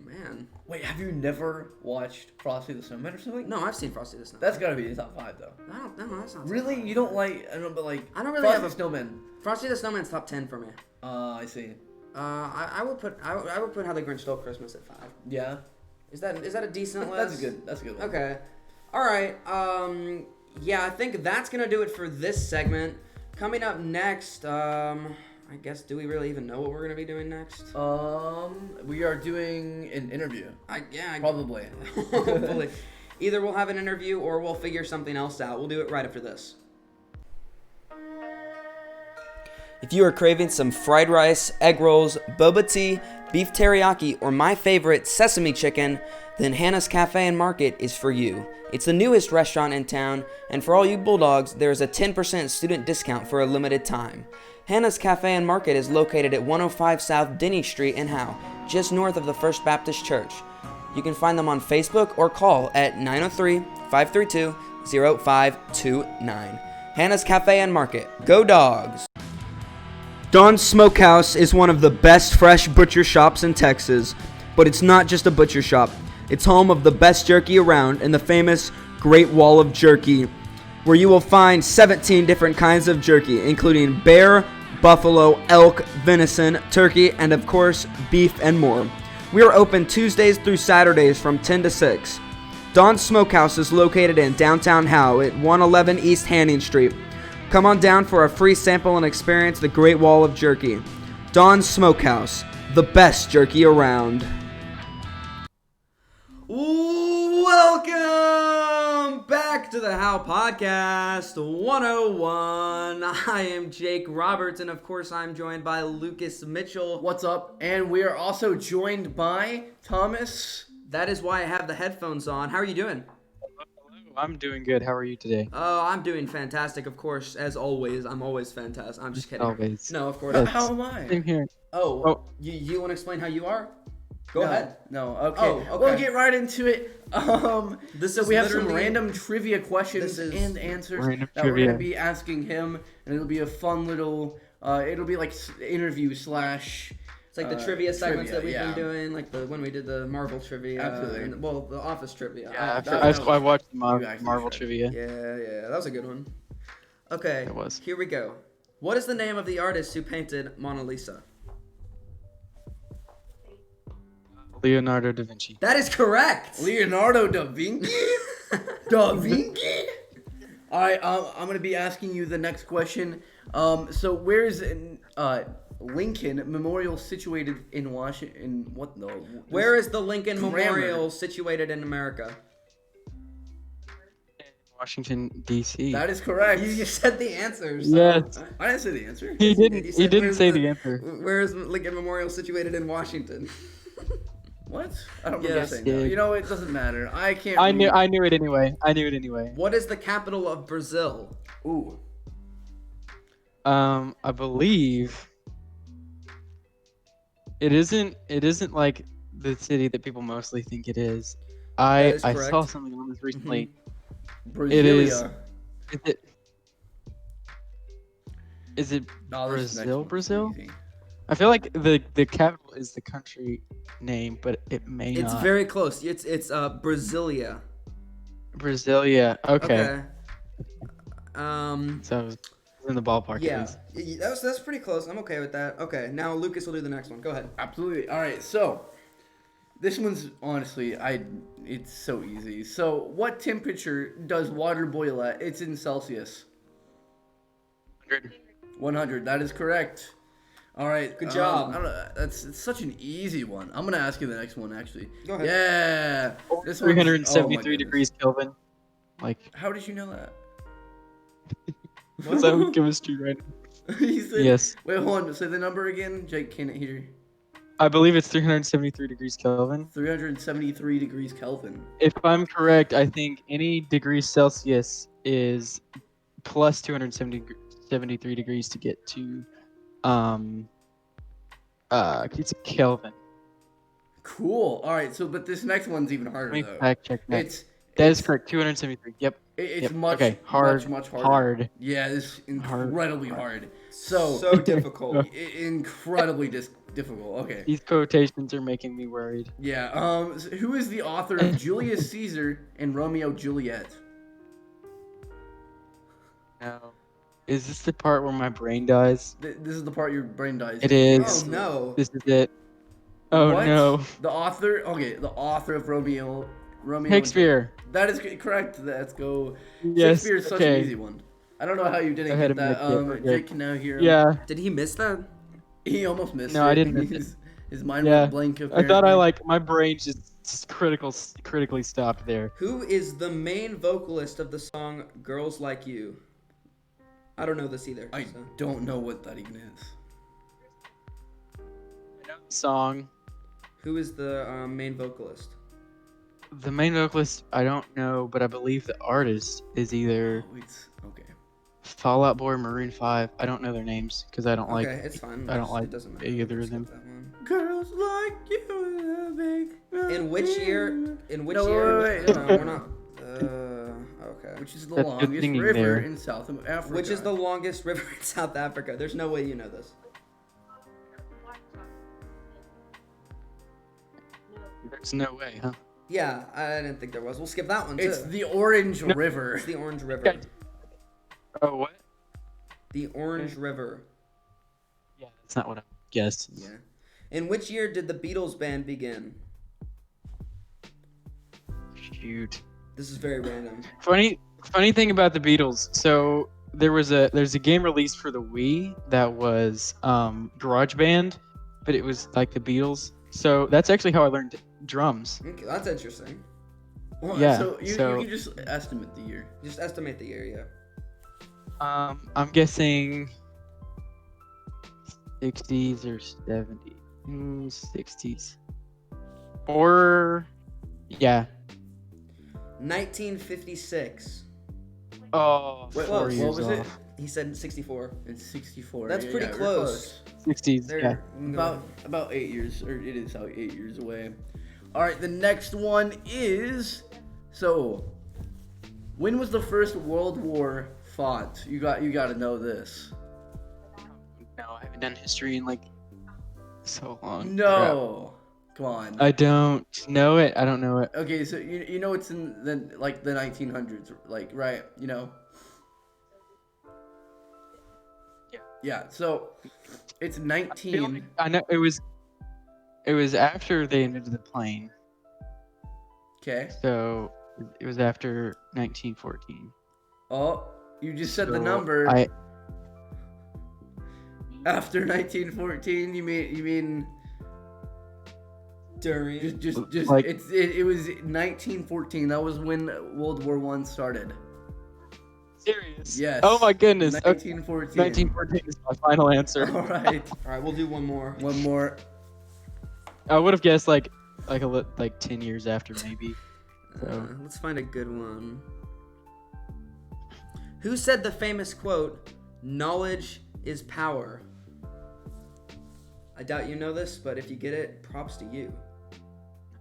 man. Wait, have you never watched Frosty the Snowman or something? No, I've seen Frosty the Snowman. That's gotta be in top 5 though. No, that's not. Really? You don't like? I don't know, but like. I don't really Frosty have the Snowman. Frosty the Snowman's top 10 for me. I see. I would put How the Grinch Stole Christmas at 5. Yeah. Is that a decent list? That's a good one. Okay. All right. Yeah, I think that's gonna do it for this segment. Coming up next, I guess, do we really even know what we're gonna be doing next? We are doing an interview. Probably. Hopefully. Either we'll have an interview or we'll figure something else out. We'll do it right after this. If you are craving some fried rice, egg rolls, boba tea, beef teriyaki, or my favorite, sesame chicken, then Hannah's Cafe and Market is for you. It's the newest restaurant in town, and for all you Bulldogs, there is a 10% student discount for a limited time. Hannah's Cafe and Market is located at 105 South Denny Street in Howe, just north of the First Baptist Church. You can find them on Facebook or call at 903-532-0529. Hannah's Cafe and Market. Go Dogs! Dawn's Smokehouse is one of the best fresh butcher shops in Texas, but it's not just a butcher shop. It's home of the best jerky around and the famous Great Wall of Jerky, where you will find 17 different kinds of jerky, including bear, buffalo, elk, venison, turkey, and of course, beef and more. We are open Tuesdays through Saturdays from 10 to 6. Dawn's Smokehouse is located in downtown Howe at 111 East Hanning Street. Come on down for a free sample and experience the Great Wall of Jerky. Dawn's Smokehouse, the best jerky around. Welcome back to the HowePodcast 101. I am Jake Roberts, and of course I'm joined by Lucas Mitchell. What's up? And we are also joined by Thomas. That is why I have the headphones on. How are you doing? I'm doing good. How are you today? Oh, I'm doing fantastic, of course, as always. I'm always fantastic. I'm just kidding. Always. No, of course. How am I? Same here. Oh, Oh. you want to explain how you are? Go No, ahead. No, okay. Oh, okay. We'll get right into it. This So is we have some literally- random trivia questions This is and answers random that we're trivia. gonna be asking him, and it'll be a fun little. It'll be like interview slash. It's like the trivia segments that we've yeah. been doing, like when we did the Marvel trivia. Absolutely. And, well, the Office trivia. Yeah, that I was- watched the you actually Marvel should. trivia. Yeah, that was a good one. Okay, It was. here we go. What is the name of the artist who painted Mona Lisa? Leonardo da Vinci. That is correct! Leonardo da Vinci. Da Vinci. All right, I'm gonna be asking you the next question. So where's Lincoln Memorial situated in Washington? What the? Where is the Lincoln Grammar. Memorial situated in America? Washington D.C. That is correct. You said the answers. Yes. I didn't say the answer. He You didn't. said He didn't where's say the answer. Where is Lincoln Memorial situated in Washington? What? I don't remember Yes. saying that. You know, it doesn't matter. I can't. I knew. read. I knew it anyway. I knew it anyway. What is the capital of Brazil? Ooh. I believe it isn't. It isn't like the city that people mostly think it is. I is I correct. saw something on this recently. Brasilia. It is. Is it? Is it No, this next Brazil? one's Brazil? easy. I feel like the capital is the country name, but it may It's not. very close. It's Brasilia. Brasilia. Okay. Okay. So I was in the ballpark. At Yeah. least. That's pretty close. I'm okay with that. Okay. Now Lucas will do the next one. Go ahead. Absolutely. All right. So this one's honestly, it's so easy. So what temperature does water boil at? It's in Celsius. 100. 100. That is correct. All right. Good job. I don't know, it's such an easy one. I'm gonna ask you the next one actually. Go ahead. Yeah. This one's- 373 oh my goodness. degrees Kelvin. Like, How did you know that? is that with chemistry right? You said- Yes. Wait, hold on. Say the number again. Jake can't hear. I believe it's 373 degrees Kelvin. 373 degrees Kelvin. If I'm correct, I think any degree Celsius is plus 273 degrees to get to it's Kelvin. Cool. All right. So, but this next one's even harder Let me though. fact check that. It's That is correct. 273. Yep. It's Yep. much Okay. Hard. much harder. Hard. Yeah, it's incredibly hard. So, So difficult. incredibly difficult. Okay. These quotations are making me worried. Yeah. So who is the author of Julius Caesar and Romeo Juliet? No. Is this the part where my brain dies? This is the part your brain dies. It is. Oh no. This is it. Oh What? no. The author. Okay. The author of Romeo. Shakespeare. That is correct. Let's go. Yes. Shakespeare is such okay. an easy one. I don't know how you didn't Ahead get of me, that. yeah, we're good. Jake can now hear him. Yeah. Did he miss that? He almost missed it. No, I didn't miss it. His mind Yeah. went blank. I thought I apparently. like my brain just critically stopped there. Who is the main vocalist of the song "Girls Like You"? I don't know this either. I so. don't know what that even is. Song. Who is the main vocalist? The main vocalist, I don't know, but I believe the artist is either Oh, it's okay. Fall Out Boy or Maroon 5. I don't know their names because I don't like. Okay, it's fine. I don't like It doesn't matter. either We'll of them. skip that one. Girls like you. In which year? In which No, year? wait. No, we're not. Okay. Which is the That's good longest singing river there. in South Africa? Which is the longest river in South Africa? There's no way you know this. There's no way, huh? Yeah, I didn't think there was. We'll skip that one too. It's the Orange River. It's the Orange River. Oh, what? The Orange River. Yeah, that's not what I guessed. Yeah. In which year did the Beatles band begin? Shoot. This is very random. Funny thing about the Beatles. So there's a game released for the Wii that was GarageBand, but it was like the Beatles. So that's actually how I learned drums. Okay, that's interesting. Well, Yeah, So you so- can just estimate the year. Just estimate the year, yeah. I'm guessing 60s or 70s. 60s. Or yeah. 1956. Oh, What- 4 what years was it? off. He said 64. It's 64. That's pretty we're close. 60s. They're- Yeah. About 8 years, or it is 8 years away. All right, the next one is, so, when was the first World War fought? You got to know this. No, I haven't done history in like so long. No, come on. Crap. I don't know it. I don't know it. Okay, so you know it's in the 1900s, like, right? You know. Yeah. Yeah. So it's I 19. know it was. It was after they invented the plane, Okay. so it was after 1914. Oh, you just said the So number. I After 1914, you mean During. just Like- it was 1914. That was when World War One started. serious. Yes. Oh my goodness. Okay, 1914. 1914 is my final answer. All right. All right, we'll do one more. One more. I would have guessed like 10 years after maybe. So Let's find a good one. Who said the famous quote, "Knowledge is power"? I doubt you know this, but if you get it, props to you.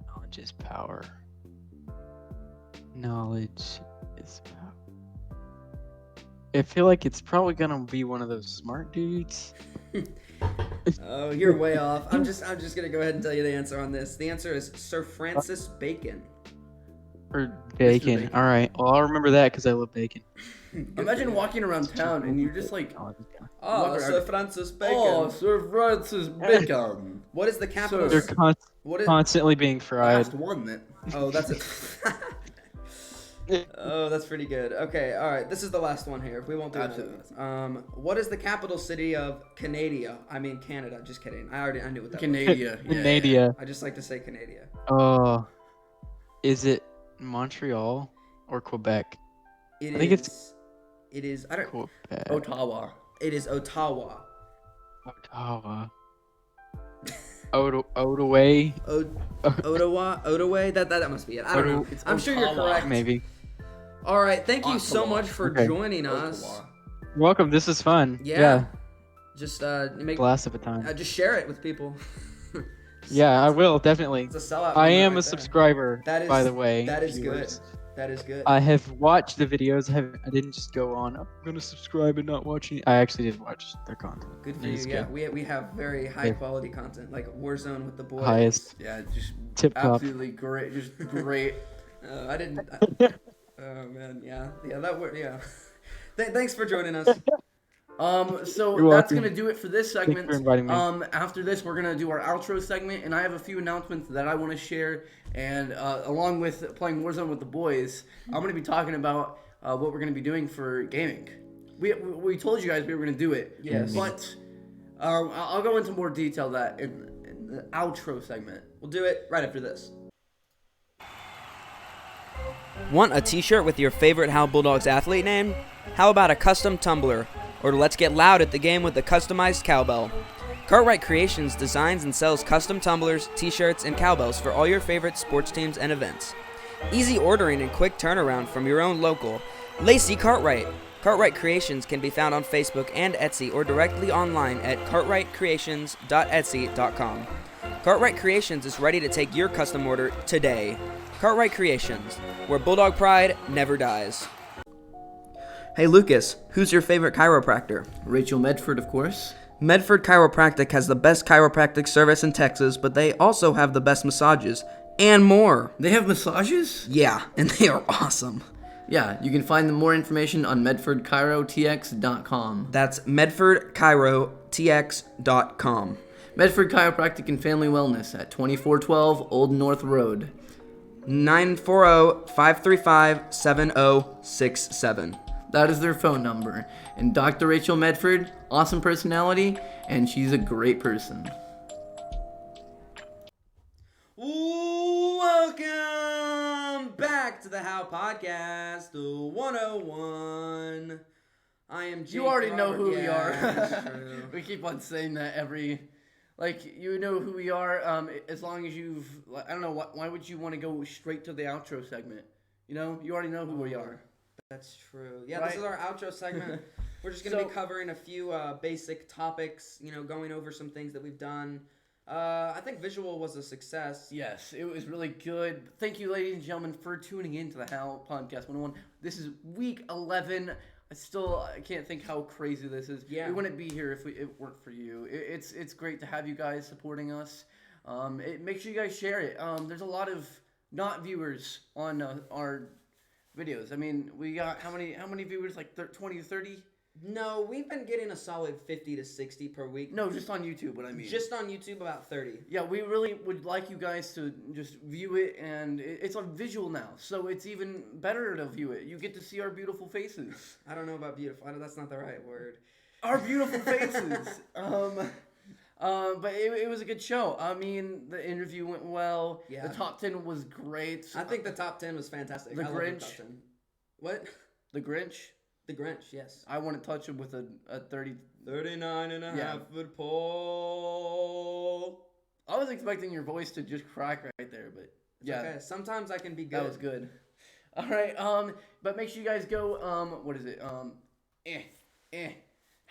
knowledge is power. Knowledge is power. I feel like it's probably gonna be one of those smart dudes. Oh, you're way off. I'm just gonna go ahead and tell you the answer on this. The answer is Sir Francis Bacon. Or bacon. Bacon. All right. Well, I'll remember that because I love bacon. Imagine walking around town and you're just like, Oh, What- Sir Francis Bacon. oh, Sir Francis Bacon. What is the capital? They're What is? constantly being fried. Last one then. Oh, that's it. Oh, that's pretty good. Okay, all right. This is the last one here. We won't do another Absolutely. one. What is the capital city of Canada? I mean Canada. Just kidding. I knew what that was. Canada. Yeah. Canada. I just like to say Canada. Oh, is it Montreal or Quebec? I think it's- It is. I don't. Quebec. Ottawa. It is Ottawa. Ottawa. Ottaway. Ottawa. That must be it. I don't know. It's I'm sure you're Ottawa. correct. Maybe. All right. Thank you so Ottawa. much for Okay. joining us. Ottawa. Welcome. This is fun. Yeah. Just make. Blast of a time. Just share it with people. Yeah, I will definitely. It's a sellout. I moment am right a there. subscriber. That is, by the way. That is viewers. good. That is good. I have watched the videos. I didn't just go on. I'm gonna subscribe and not watch any. I actually did watch their content. Good for It you. is Yeah, good. we have very high quality content like Warzone with the boys. Highest. Yeah, just Tip top. absolutely great. Just great. I didn't. Oh man, yeah. That word. Yeah. Thanks for joining us. So You're that's welcome. gonna do it for this Thanks segment. for inviting me. After this, we're gonna do our outro segment, and I have a few announcements that I want to share. And along with playing Warzone with the boys, I'm gonna be talking about what we're gonna be doing for gaming. We told you guys we were gonna do it. Yes. But I'll go into more detail that in the outro segment. We'll do it right after this. Want a t-shirt with your favorite How Bulldogs athlete name? How about a custom tumbler? Or let's get loud at the game with the customized cowbell. Cartwright Creations designs and sells custom tumblers, t-shirts, and cowbells for all your favorite sports teams and events. Easy ordering and quick turnaround from your own local. Lacey Cartwright. Cartwright Creations can be found on Facebook and Etsy or directly online at cartwrightcreations.etsy.com. Cartwright Creations is ready to take your custom order today. Cartwright Creations, where Bulldog pride never dies. Hey Lucas, who's your favorite chiropractor? Rachel Medford, of course. Medford Chiropractic has the best chiropractic service in Texas, but they also have the best massages and more. They have massages? Yeah, and they are awesome. Yeah, you can find more information on medfordchirotx.com. That's medfordchirotx.com. Medford Chiropractic and Family Wellness at 2412 Old North Road. 940-535-7067. That is their phone number. And Dr. Rachel Medford, awesome personality, and she's a great person. Welcome back to the How Podcast 101. I am Jake You already know who we are. that's true. We keep on saying that you know who we are, as long as you've, I don't know, why would you want to go straight to the outro segment? You know, you already know who we are. That's true. Yeah, Right? this is our outro segment. We're just going to be covering a few basic topics, you know, going over some things that we've done. I think visual was a success. Yes, it was really good. Thank you, ladies and gentlemen, for tuning in to the How Podcast 101. This is week 11. I can't think how crazy this is. Yeah. We wouldn't be here if it weren't for you. It's great to have you guys supporting us. Make sure you guys share it. There's a lot of not viewers on our videos. I mean, we got how many viewers? Like 20 to 30? No, we've been getting a solid 50 to 60 per week. No, just on YouTube, what I mean. Just on YouTube, about 30. Yeah, we really would like you guys to just view it, and it's on visual now, so it's even better to view it. You get to see our beautiful faces. I don't know about beautiful. That's not the right word. Our beautiful faces. But it was a good show. I mean, the interview went well. Yeah. The top 10 was great. I think the top 10 was fantastic. The I love the Grinch. top 10. What? The Grinch. The Grinch, yes. I wouldn't touch him with a 39 and a Yeah. half foot pole. I was expecting your voice to just crack right there, but yeah. Okay, sometimes I can be good. That was good. All right, but make sure you guys go, what is it?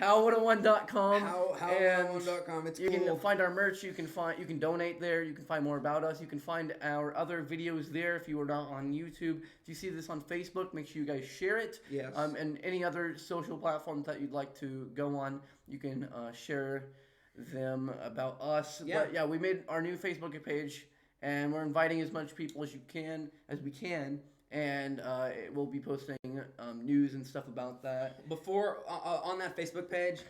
How101.com. How101.com. It's You cool. can find our merch. You can donate there. You can find more about us. You can find our other videos there if you are not on YouTube. If you see this on Facebook, make sure you guys share it. Yes. And any other social platforms that you'd like to go on, you can share them about us. Yeah. But yeah, we made our new Facebook page, and we're inviting as much people as we can. And we'll be posting news and stuff about that. Before, on that Facebook page,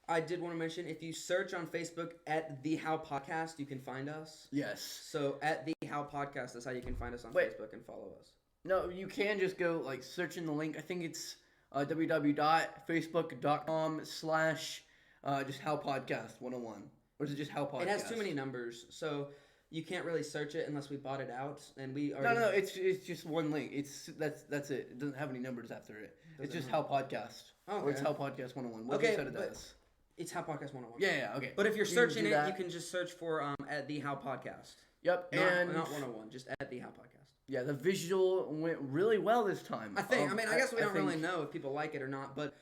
I did want to mention, if you search on Facebook at The How Podcast, you can find us. Yes. So, at The How Podcast, that's how you can find us on Wait. Facebook and follow us. No, you can just go, like, search in the link. I think it's www.facebook.com/ just HowePodcast101. Or is it just HowePodcast? It has too many numbers, so you can't really search it unless we bought it out, and we already... No, it's just one link. That's it. It doesn't have any numbers after it. It's just HowePodcast. Okay. Or it's HowePodcast101. What Okay, you said it but- as? It's How Podcast 101. Yeah, okay. But if you're You can searching do it, that. you can just search for at The How Podcast. Yep, Not, and... not 101, just at The How Podcast. Yeah, the visual went really well this time. I think. I guess we don't think- really know if people like it or not, but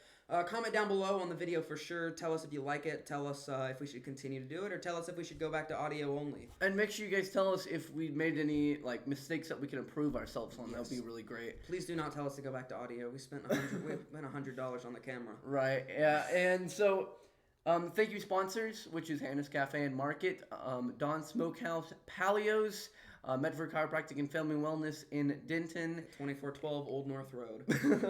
comment down below on the video for sure. Tell us if you like it. Tell us if we should continue to do it, or tell us if we should go back to audio only. And make sure you guys tell us if we made any mistakes that we can improve ourselves on. That would be really great. Please do not tell us to go back to audio. We spent $100 on the camera. Right. Yeah. And so, thank you sponsors, which is Hannah's Cafe and Market, Don Smokehouse, Palios, Medford Chiropractic and Family Wellness in Denton. 2412 Old North Road.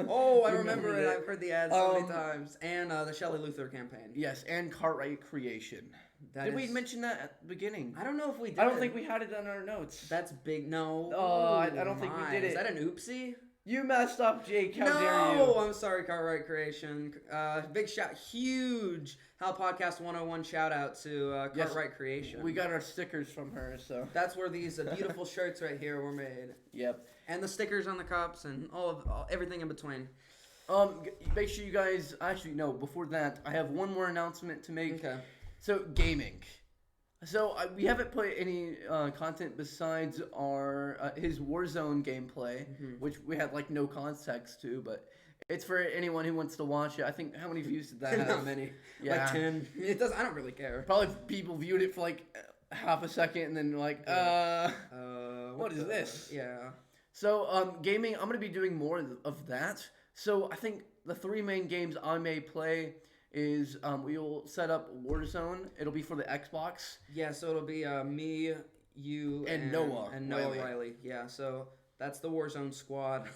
Oh, I remember it. I've heard the ads so many times. And the Shelley Luther campaign. Yes, and Cartwright Creation. Did we mention that at the beginning? I don't know if we did. I don't think we had it on our notes. That's big. No. Oh, I don't think we did it. Is that an oopsie? You messed up, Jake. How no, dare you? I'm sorry, Cartwright Creation. Big huge How Podcast 101 shout out to Cartwright Creation. We got our stickers from her, so. That's where these beautiful shirts right here were made. Yep. And the stickers on the cups and everything in between. Make sure you guys, actually, no, before that, I have one more announcement to make. Okay. So, gaming. So, we haven't put any content besides our his Warzone gameplay, which we had, no context to, but it's for anyone who wants to watch it. I think, how many views did that have? Not many. Yeah. Like 10. It does. I don't really care. Probably people viewed it for, half a second and then, what is this? Yeah. So, gaming, I'm going to be doing more of that. So, I think the three main games I may play is we will set up Warzone. It'll be for the Xbox. Yeah, so it'll be me, you, And Noah Riley. Yeah, so that's the Warzone squad.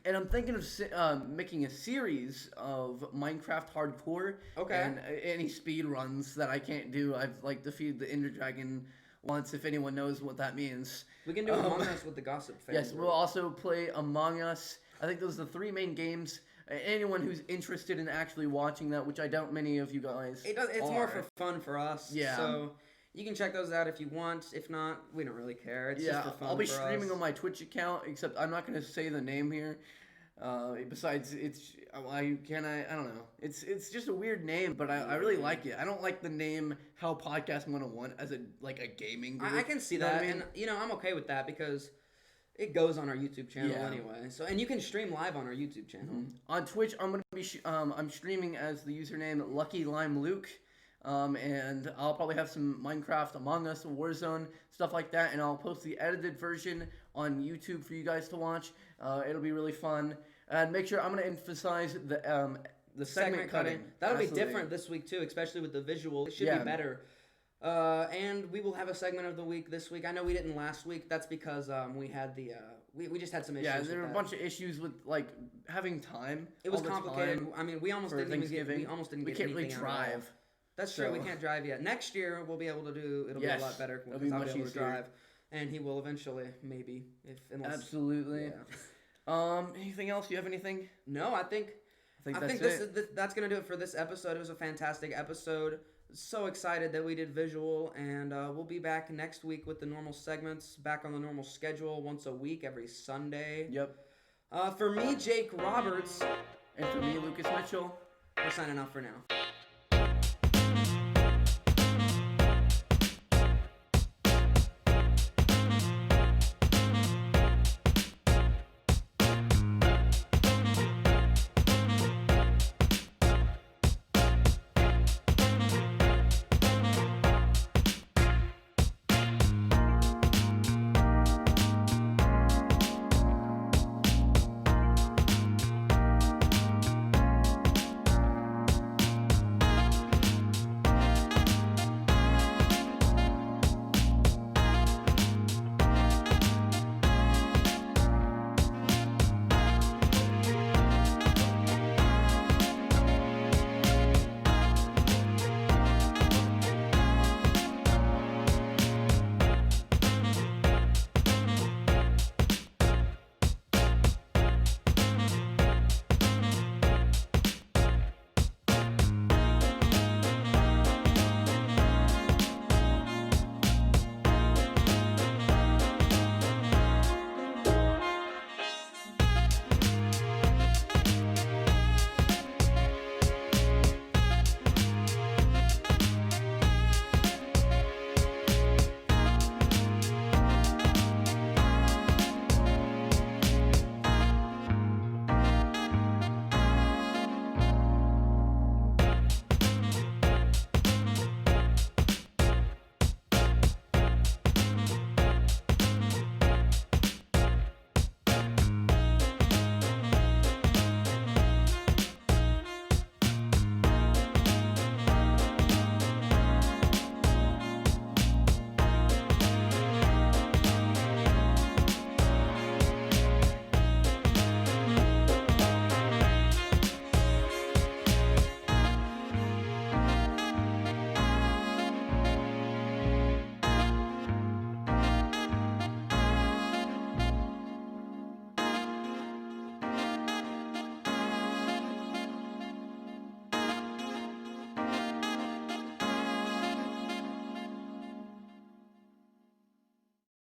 And I'm thinking of making a series of Minecraft Hardcore. Okay. And any speed runs that I can't do. I've defeated the Ender Dragon once, if anyone knows what that means. We can do Among Us with the Gossip fans. Yes, we'll also play Among Us. I think those are the three main games. Anyone who's interested in actually watching that, which I doubt many of you guys It's are. more for fun for us. Yeah. So you can check those out if you want. If not, we don't really care. It's just for fun. I'll be for streaming us. on my Twitch account, except I'm not going to say the name here. Besides, I don't know. It's just a weird name, but I really like it. I don't like the name How Podcast 101 as a gaming group. I can see You know what that, I mean? and I'm okay with that because it goes on our YouTube channel Yeah. anyway. So, and you can stream live on our YouTube channel. On Twitch, I'm gonna be I'm streaming as the username Lucky Lime Luke, and I'll probably have some Minecraft, Among Us, Warzone, stuff like that, and I'll post the edited version on YouTube for you guys to watch. It'll be really fun, and make sure I'm gonna emphasize the segment cutting. That'll Absolutely. be different this week too, especially with the visual. It should be better. And we will have a segment of the week this week. I know we didn't last week. That's because we had the we just had some issues. Yeah, with there were that. a bunch of issues with like having time. It was all the complicated. time I mean, we almost for didn't even get. Thanksgiving. We almost didn't We get can't really anything out at all. drive. That's true. We can't drive yet. Next year we'll be able to do. It'll be a lot better it'll be because I'll much be able to easier. drive, and he will eventually, maybe, unless. Absolutely. Yeah. Anything else? You have anything? No, I think that's that's gonna do it for this episode. It was a fantastic episode. So excited that we did visual, and we'll be back next week with the normal segments, back on the normal schedule, once a week, every Sunday. Yep. For me, Jake Roberts, and for me, Lucas Mitchell, we're signing off for now.